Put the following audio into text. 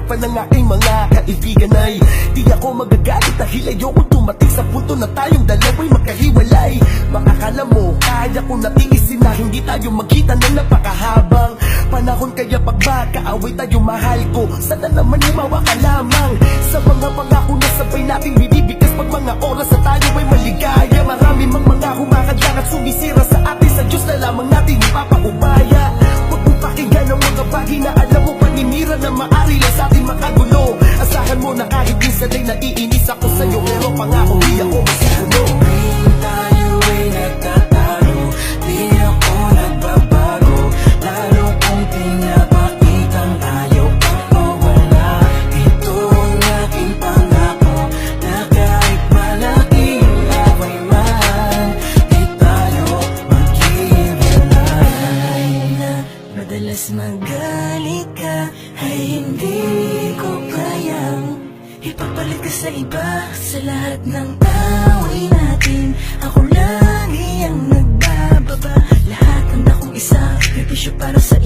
pa ng aking mga kaibigan ay di ako magagalit dahil ayokong tumating sa punto na tayong dalawa'y magkahiwalay. Makakala mo, kaya kong natiisin na hindi tayo magkita ng napakahabang panahon. Kaya pag magkaaway tayo mahal ko, sana naman umawa ka lamang sa mga pangako na sabay nating binibigkas pag mga oras na tayo ay maligaya. Marami mang mga humakadlang at sumisira sa atin, sa Diyos na lamang natin ipapaubaya. Huwag mo pakinggan ang mga bagay na alam mo paninira na maari lang sa atin makagulo. Asahan mo na kahit minsan ay naiinis ako sa'yo, pero pangako di ako masigulo. Tayo ay nagtatalo, di ako nagbabago, lalo kung pinapakitang ayaw kang mawala. Ito ang aking pangako, na kahit malaking away man, di tayo maghiwalay. Madalas magalit ka, ay hindi ko kayang ipapalit ka sa iba. Sa lahat ng away natin, ako lagi ang nagbababa. Lahat ng akong isa, pipisyo para sa